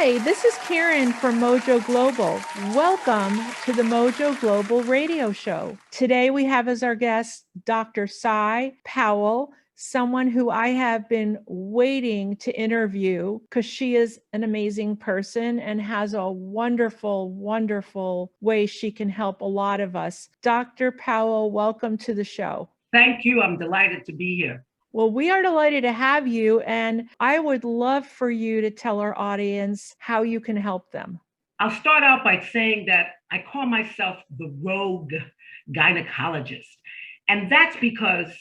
Hi, this is Karen from Mojo Global. Welcome to the Mojo Global Radio Show. Today we have as our guest Dr. Sy Powell, someone who I have been waiting to interview because she is an amazing person and has a wonderful, wonderful way she can help a lot of us. Dr. Powell, welcome to the show. Thank you. I'm delighted to be here. Well, we are delighted to have you, and I would love for you to tell our audience how you can help them. I'll start out by saying that I call myself the rogue gynecologist. And that's because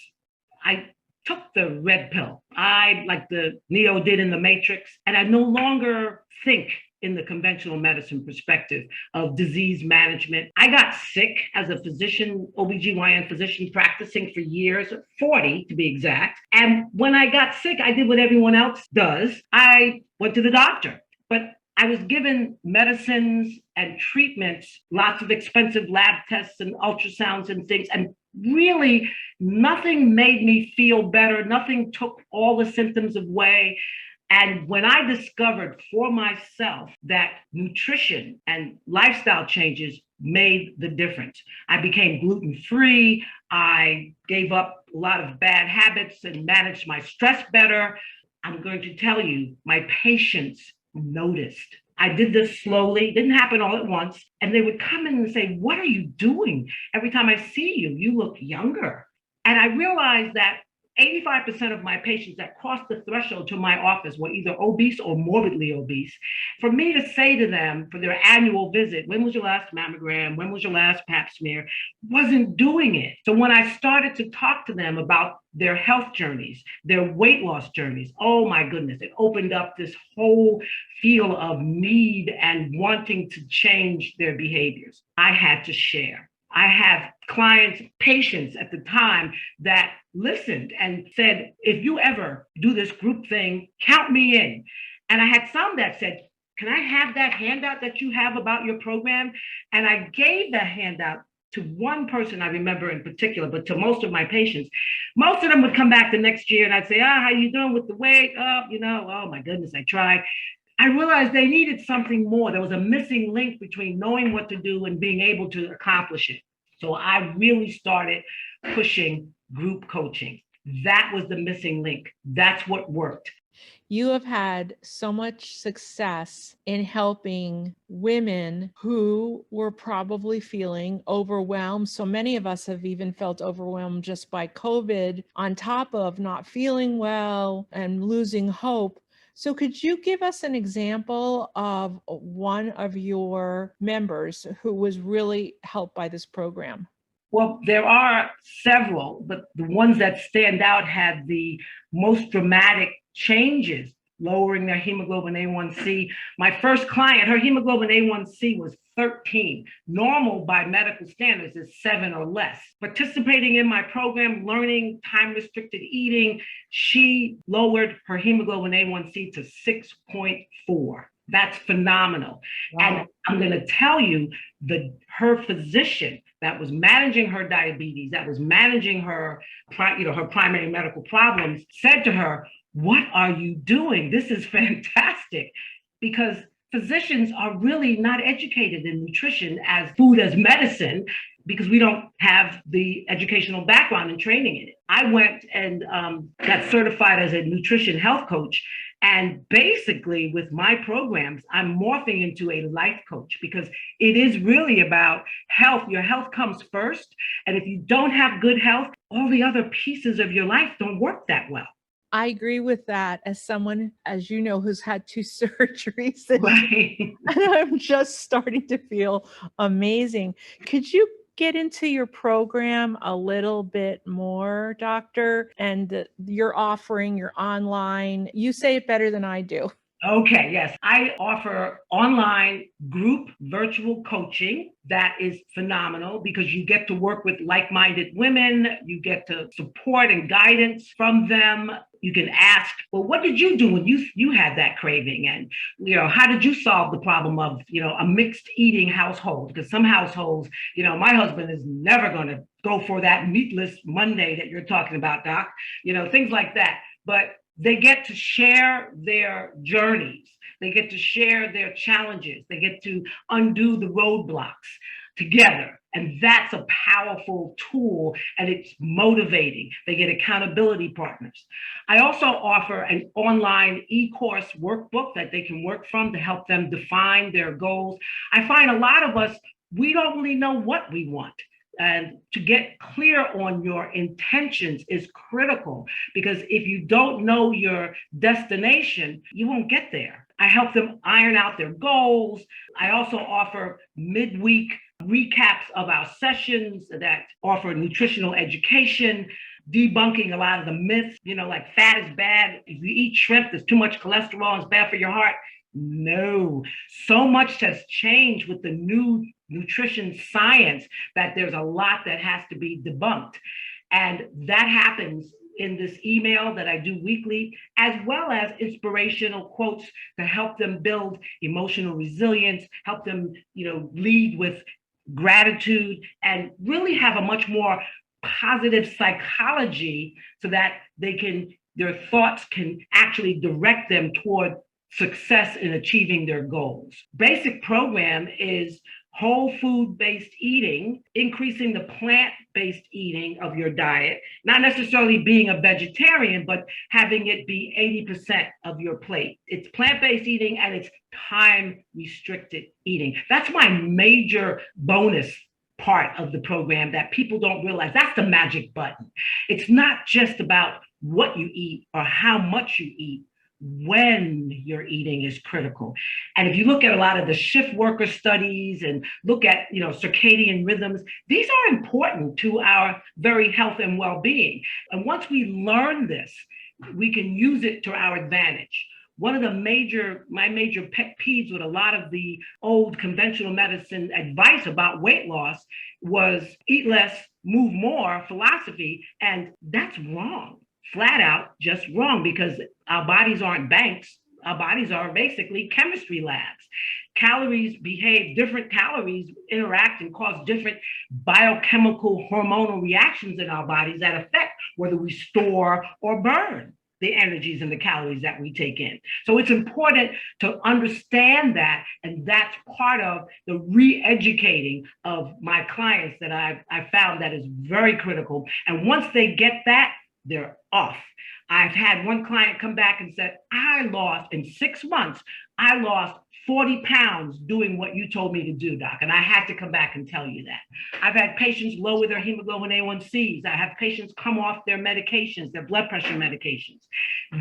I took the red pill. I, like the Neo did in the Matrix, and I no longer think in the conventional medicine perspective of disease management. I got sick as a physician, OBGYN physician practicing for years, 40 to be exact. And when I got sick, I did what everyone else does. I went to the doctor, but I was given medicines and treatments, lots of expensive lab tests and ultrasounds and things. And really nothing made me feel better. Nothing took all the symptoms away. And when I discovered for myself that nutrition and lifestyle changes made the difference, I became gluten-free. I gave up a lot of bad habits and managed my stress better. I'm going to tell you, my patients noticed. I did this slowly, didn't happen all at once. And they would come in and say, "What are you doing? Every time I see you, you look younger." And I realized that 85% of my patients that crossed the threshold to my office were either obese or morbidly obese. For me to say to them for their annual visit, "When was your last mammogram? When was your last pap smear?" wasn't doing it. So when I started to talk to them about their health journeys, their weight loss journeys, oh my goodness, it opened up this whole field of need and wanting to change their behaviors. I had to share. I have clients, patients at the time that listened and said, "If you ever do this group thing, count me in." And I had some that said, "Can I have that handout that you have about your program?" And I gave that handout to one person I remember in particular, but to most of my patients. Most of them would come back the next year and I'd say, "How you doing with the weight? Oh my goodness, I tried." I realized they needed something more. There was a missing link between knowing what to do and being able to accomplish it. So I really started pushing group coaching. That was the missing link. That's what worked. You have had so much success in helping women who were probably feeling overwhelmed. So many of us have even felt overwhelmed just by COVID, on top of not feeling well and losing hope. So could you give us an example of one of your members who was really helped by this program? Well, there are several, but the ones that stand out had the most dramatic changes, lowering their hemoglobin A1C. My first client, her hemoglobin A1C was 13. Normal by medical standards is 7 or less. Participating in my program, learning time-restricted eating, she lowered her hemoglobin A1C to 6.4. That's phenomenal. Wow. And I'm going to tell you her physician that was managing her diabetes, that was managing her, her primary medical problems, said to her, "What are you doing? This is fantastic." Because physicians are really not educated in nutrition as food as medicine, because we don't have the educational background and training in it. I went and got certified as a nutrition health coach. And basically with my programs, I'm morphing into a life coach, because it is really about health. Your health comes first. And if you don't have good health, all the other pieces of your life don't work that well. I agree with that as someone, as you know, who's had 2 surgeries. Right. And I'm just starting to feel amazing. Could you get into your program a little bit more, doctor? And you're offering your online, you say it better than I do. Okay, yes. I offer online group virtual coaching that is phenomenal, because you get to work with like-minded women. You get to support and guidance from them. You can ask, "Well, what did you do when you had that craving? And, how did you solve the problem of, a mixed eating household?" Because some households, my husband is never going to go for that meatless Monday that you're talking about, Doc, things like that. But they get to share their journeys. They get to share their challenges. They get to undo the roadblocks together. And that's a powerful tool, and it's motivating. They get accountability partners. I also offer an online e-course workbook that they can work from to help them define their goals. I find a lot of us, we don't really know what we want. And to get clear on your intentions is critical, because if you don't know your destination, you won't get there. I help them iron out their goals. I also offer midweek recaps of our sessions that offer nutritional education, debunking a lot of the myths, like fat is bad. If you eat shrimp, there's too much cholesterol, it's bad for your heart. No, so much has changed with the new nutrition science that there's a lot that has to be debunked. And that happens in this email that I do weekly, as well as inspirational quotes to help them build emotional resilience, help them, lead with gratitude, and really have a much more positive psychology so that their thoughts can actually direct them toward success in achieving their goals. Basic program is whole food-based eating, increasing the plant-based eating of your diet, not necessarily being a vegetarian, but having it be 80% of your plate. It's plant-based eating and it's time-restricted eating. That's my major bonus part of the program that people don't realize. That's the magic button. It's not just about what you eat or how much you eat. When you're eating is critical. And if you look at a lot of the shift worker studies and look at, circadian rhythms, these are important to our very health and well-being. And once we learn this, we can use it to our advantage. One of my major pet peeves with a lot of the old conventional medicine advice about weight loss was eat less, move more philosophy. And that's wrong. Flat out just wrong, because our bodies aren't banks. Our bodies are basically chemistry labs. Different calories interact and cause different biochemical hormonal reactions in our bodies that affect whether we store or burn the energies and the calories that we take in. So it's important to understand that, and that's part of the re-educating of my clients that I found that is very critical. And once they get that, they're off. I've had one client come back and said, in 6 months, I lost 40 pounds doing what you told me to do, doc. And I had to come back and tell you that. I've had patients lower their hemoglobin A1Cs. I have patients come off their medications, their blood pressure medications.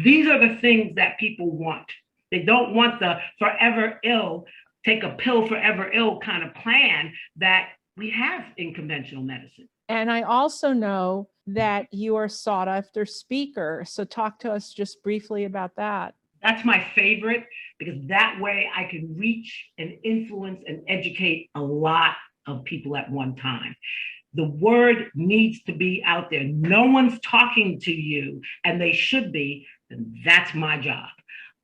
These are the things that people want. They don't want the forever ill, take a pill forever ill kind of plan that we have in conventional medicine. And I also know that you are a sought after speaker. So talk to us just briefly about that. That's my favorite, because that way I can reach and influence and educate a lot of people at one time. The word needs to be out there. No one's talking to you, and they should be, and that's my job.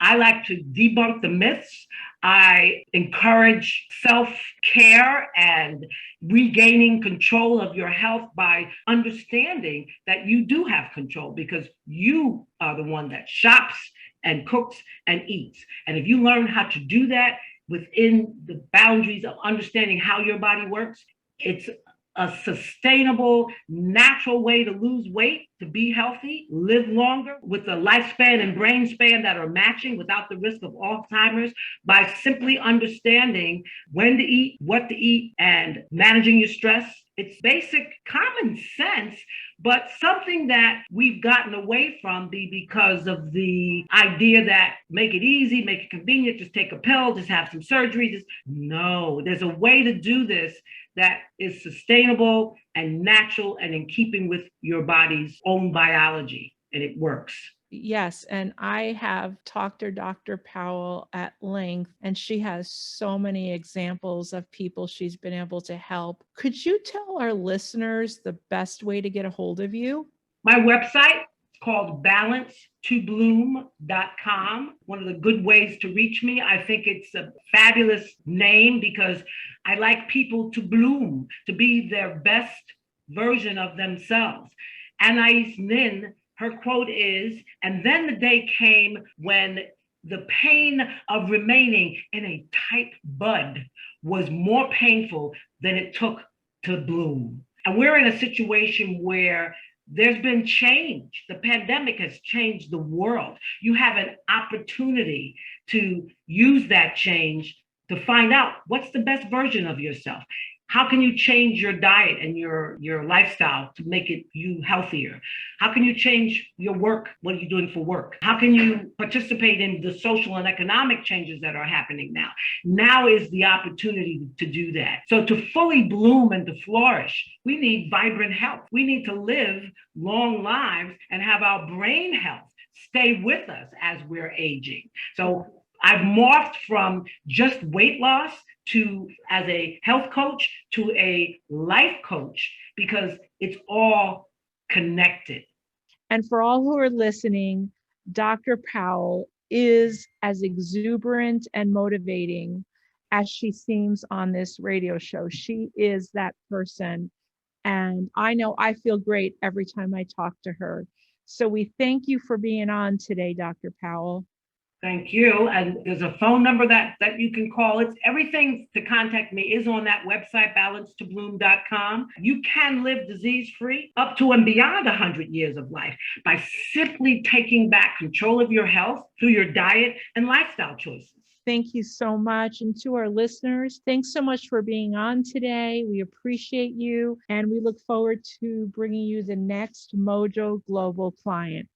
I like to debunk the myths. I encourage self-care and regaining control of your health by understanding that you do have control, because you are the one that shops and cooks and eats. And if you learn how to do that within the boundaries of understanding how your body works, it's a sustainable, natural way to lose weight, to be healthy, live longer with a lifespan and brain span that are matching without the risk of Alzheimer's, by simply understanding when to eat, what to eat, and managing your stress. It's basic common sense, but something that we've gotten away from because of the idea that make it easy, make it convenient, just take a pill, just have some surgery. No, there's a way to do this that is sustainable and natural and in keeping with your body's own biology, and it works. Yes, and I have talked to Dr. Powell at length, and she has so many examples of people she's been able to help. Could you tell our listeners the best way to get a hold of you? My website is called balancetobloom.com. One of the good ways to reach me. I think it's a fabulous name because I like people to bloom, to be their best version of themselves. Anais Nin, her quote is, and then the day came when the pain of remaining in a tight bud was more painful than it took to bloom. And we're in a situation where there's been change. The pandemic has changed the world. You have an opportunity to use that change to find out what's the best version of yourself. How can you change your diet and your lifestyle to make it you healthier? How can you change your work? What are you doing for work? How can you participate in the social and economic changes that are happening now? Now is the opportunity to do that. So to fully bloom and to flourish, we need vibrant health. We need to live long lives and have our brain health stay with us as we're aging. So I've morphed from just weight loss to as a health coach to a life coach because it's all connected. And for all who are listening, Dr. Powell is as exuberant and motivating as she seems on this radio show. She is that person. And I know I feel great every time I talk to her. So we thank you for being on today, Dr. Powell. Thank you. And there's a phone number that you can call. It's everything to contact me is on that website, balancetobloom.com. You can live disease-free up to and beyond 100 years of life by simply taking back control of your health through your diet and lifestyle choices. Thank you so much. And to our listeners, thanks so much for being on today. We appreciate you. And we look forward to bringing you the next Mojo Global client.